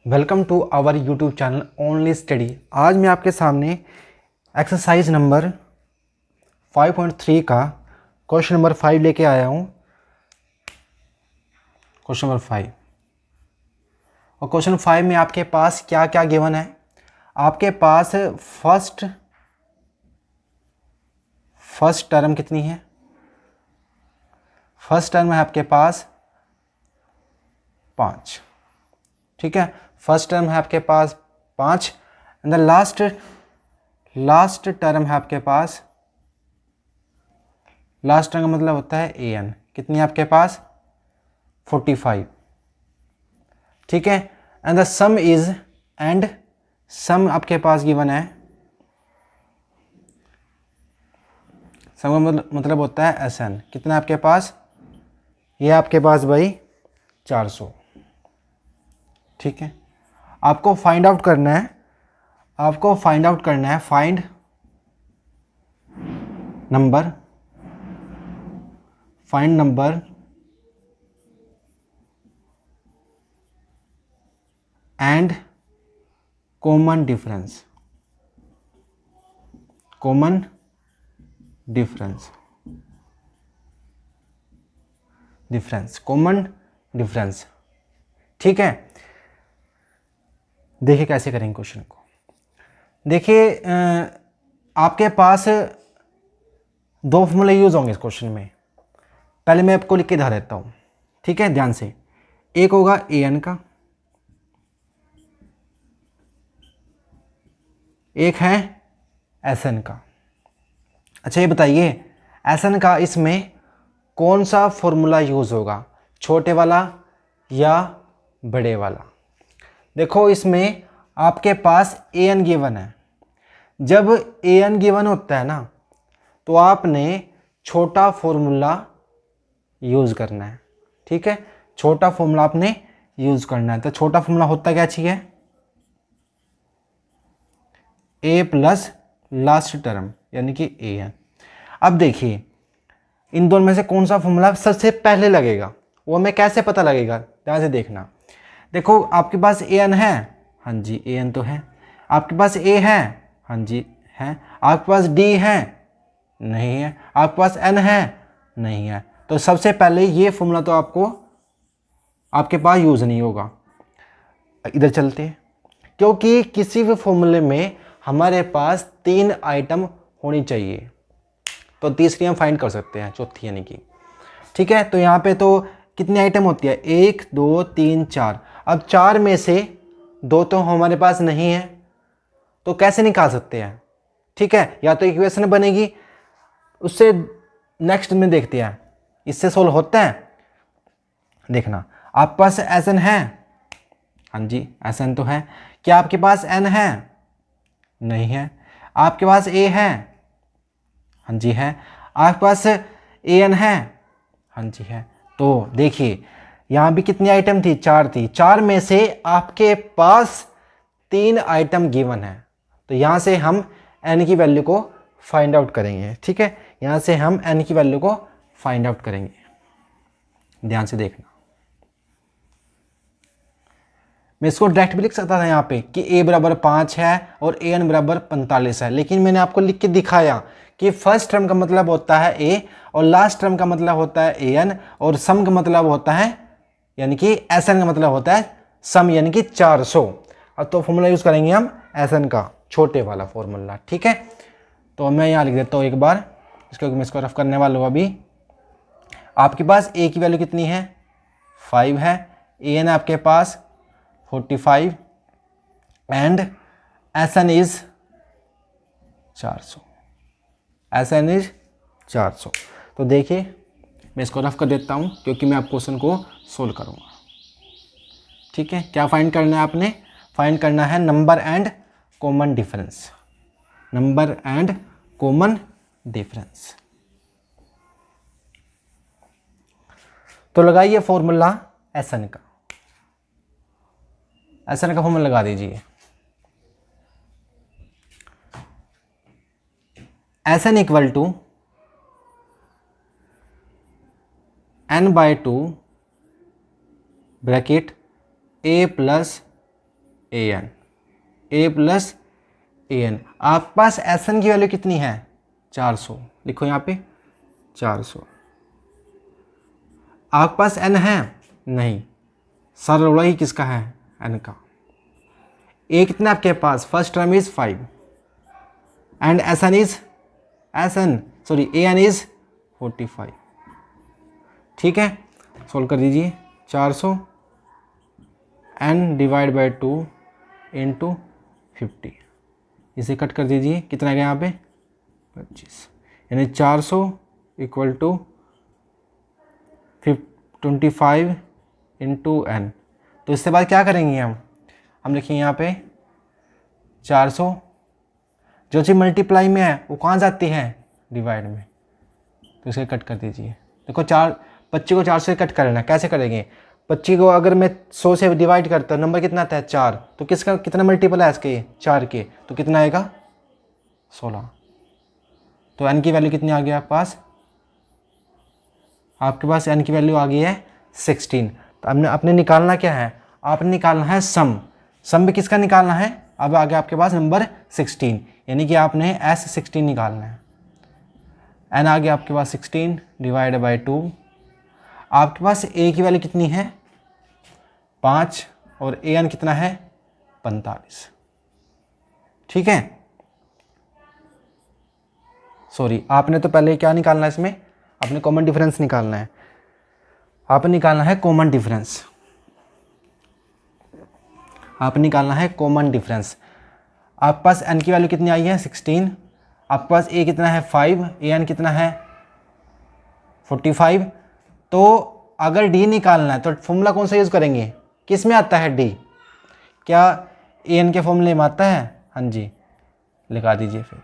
Welcome to our YouTube channel only study. आज मैं आपके सामने एक्सरसाइज नंबर 5.3 का क्वेश्चन नंबर 5 लेके आया हूँ। क्वेश्चन नंबर 5 और क्वेश्चन 5 में आपके पास क्या क्या गिवन है। आपके पास फर्स्ट टर्म कितनी है। फर्स्ट टर्म है आपके पास 5, ठीक है। फर्स्ट टर्म है आपके पास 5 एंड द लास्ट टर्म है आपके पास, लास्ट टर्म का मतलब होता है an। कितनी है आपके पास 45, ठीक है। And the sum is, and sum आपके पास गिवन है। सम का मतलब होता है sn। कितना है आपके पास, ये आपके पास भाई 400, ठीक है। आपको फाइंड आउट करना है, find number and common difference. Common difference, ठीक है। देखिए कैसे करेंगे क्वेश्चन को। देखिए आपके पास दो फॉर्मूले यूज होंगे इस क्वेश्चन में। पहले मैं आपको लिख के दिखा देता हूँ, ठीक है, ध्यान से। एक होगा an का, एक है sn का। अच्छा ये बताइए sn का इसमें कौन सा फॉर्मूला यूज होगा, छोटे वाला या बड़े वाला। देखो इसमें आपके पास an गिवन है। जब an गिवन होता है ना तो आपने छोटा फॉर्मूला यूज करना है, ठीक है। छोटा फॉर्मूला आपने यूज करना है। तो छोटा फॉर्मूला होता क्या चाहिए, a प्लस लास्ट टर्म यानी कि an। अब देखिए इन दोनों में से कौन सा फॉर्मूला सबसे पहले लगेगा, वो हमें कैसे पता लगेगा, ध्यान से देखना। देखो आपके पास an है, हाँ जी an तो है। आपके पास a है, हाँ जी है। आपके पास d है, नहीं है। आपके पास n है, नहीं है। तो सबसे पहले ये फॉर्मूला तो आपके पास यूज नहीं होगा। इधर चलते हैं, क्योंकि किसी भी फॉर्मूले में हमारे पास 3 आइटम होनी चाहिए, तो तीसरी हम फाइंड कर सकते हैं, चौथी यानी कि, ठीक है। तो यहाँ पे तो कितनी आइटम होती है, 1 2 3 4। अब 4 में से 2 तो हमारे पास नहीं है, तो कैसे निकाल सकते हैं, ठीक है। या तो इक्वेशन बनेगी, उससे नेक्स्ट में देखते हैं इससे सोल्व होता है। देखना आपके पास sn है, हाँ जी sn तो है। क्या आपके पास n है, नहीं है। आपके पास a है, हाँ जी है। आपके पास an है, हाँ जी है। तो देखिए यहाँ भी कितनी आइटम थी, 4 थी। 4 में से आपके पास 3 आइटम गिवन है, तो यहाँ से हम n की वैल्यू को फाइंड आउट करेंगे, ठीक है। यहाँ से हम n की वैल्यू को फाइंड आउट करेंगे, ध्यान से देखना। मैं इसको डायरेक्ट भी लिख सकता था यहाँ पे कि a बराबर 5 है और an बराबर 45 है, लेकिन मैंने आपको लिख के दिखाया कि फर्स्ट टर्म का मतलब होता है a और लास्ट टर्म का मतलब होता है an और सम का मतलब होता है यानी कि sn का मतलब होता है सम यानी कि 400। अब तो फॉर्मूला यूज करेंगे हम sn का, छोटे वाला फॉर्मूला, ठीक है। तो मैं यहाँ लिख देता हूँ एक बार, मैं इसको रफ करने वाला हूँ अभी। आपके पास a की वैल्यू कितनी है, 5 है। an आपके पास 45 and sn is 400। sn is 400। तो देखिए मैं इसको रफ कर देता हूँ क्योंकि मैं आप क्वेश्चन को सोल्व करूँगा, ठीक है। क्या फाइंड करना है आपने, फाइंड करना है नंबर एंड कॉमन डिफरेंस। तो लगाइए फॉर्मूला sn का, sn का फॉर्मूला लगा दीजिए। sn equal to n/2 bracket a plus a n, a plus a n. आपके पास एस एन की वैल्यू कितनी है 400, लिखो यहाँ पे 400। आपके पास एन है नहीं, सारा रोड़ा ही किसका है एन का। ए कितना आपके पास, first term is 5 and S N is A N is 45। ठीक है, सोल्व कर दीजिए 400 एन डिवाइड बाई 2 इंटू 50, इसे कट कर दीजिए, कितना गया यहाँ पे 25, यानी 400 इक्वल टू 25 इंटू एन। तो इसके बाद क्या करेंगे हम लिखेंगे यहाँ पे 400, जो चीज़ मल्टीप्लाई में है वो कहाँ जाती है डिवाइड में, तो इसे कट कर दीजिए। देखो 25 को 400 से कट करना, कैसे करेंगे, 25 को अगर मैं 100 से डिवाइड करता हूँ नंबर कितना आता है 4, तो किसका कितना मल्टीपल है इसके 4 के, तो कितना आएगा 16। तो एन की वैल्यू कितनी आ गई आपके पास एन की वैल्यू आ गई है 16। तो आपने निकालना क्या है, आपने निकालना है सम भी किसका निकालना है, अब आ गया आपके पास नंबर 16, यानी कि आपने S16 निकालना है। एन आ गया आपके पास 16 डिवाइड बाई 2। आपके पास ए की वैल्यू कितनी है 5 और ए एन कितना है 45। ठीक है, सॉरी, आपने तो पहले क्या निकालना है इसमें, आपने कॉमन डिफरेंस निकालना है। आपने निकालना है कॉमन डिफरेंस, आपने निकालना है कॉमन डिफरेंस। आपके पास एन की वैल्यू कितनी आई है 16, आपके पास ए कितना है 5, ए एन कितना है 45। तो अगर डी निकालना है तो फॉर्मूला कौन सा यूज़ करेंगे, किस में आता है डी, क्या ए एन के फॉर्मूले में आता है, हाँ जी, लिखा दीजिए फिर।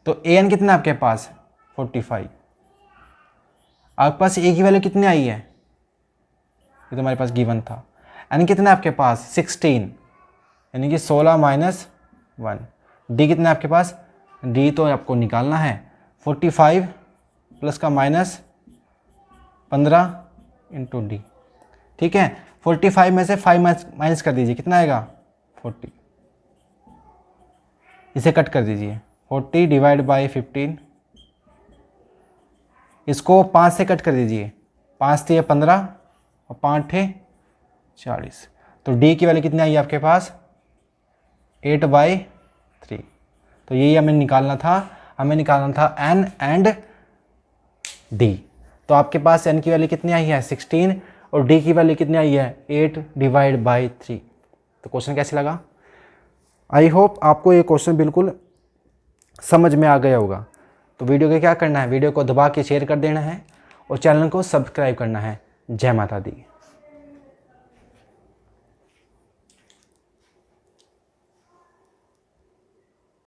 तो ए एन कितना आपके पास 45, आपके पास ए की वैल्यू कितनी आई है, ये तो हमारे पास गिवन था। एन कितना आपके पास 16, यानी कि 16 माइनस 1। डी कितना है आपके पास, डी तो आपको निकालना है 45 प्लस का माइनस 15 इंटू डी। ठीक है, 45 में से 5 माइनस कर दीजिए, कितना आएगा 40, इसे कट कर दीजिए 40 डिवाइड बाई 15, इसको 5 से कट कर दीजिए, 5 थे 15 और 5 थे 40। तो डी की वैल्यू कितनी आई आपके पास 8/3। तो यही हमें निकालना था एन एंड डी। तो आपके पास एन की वैल्यू कितनी आई है 16 और डी की वैल्यू कितनी आई है 8 डिवाइड बाई 3। तो क्वेश्चन कैसे लगा, आई होप आपको ये क्वेश्चन बिल्कुल समझ में आ गया होगा। तो वीडियो को क्या करना है, वीडियो को दबा के शेयर कर देना है और चैनल को सब्सक्राइब करना है। जय माता दी।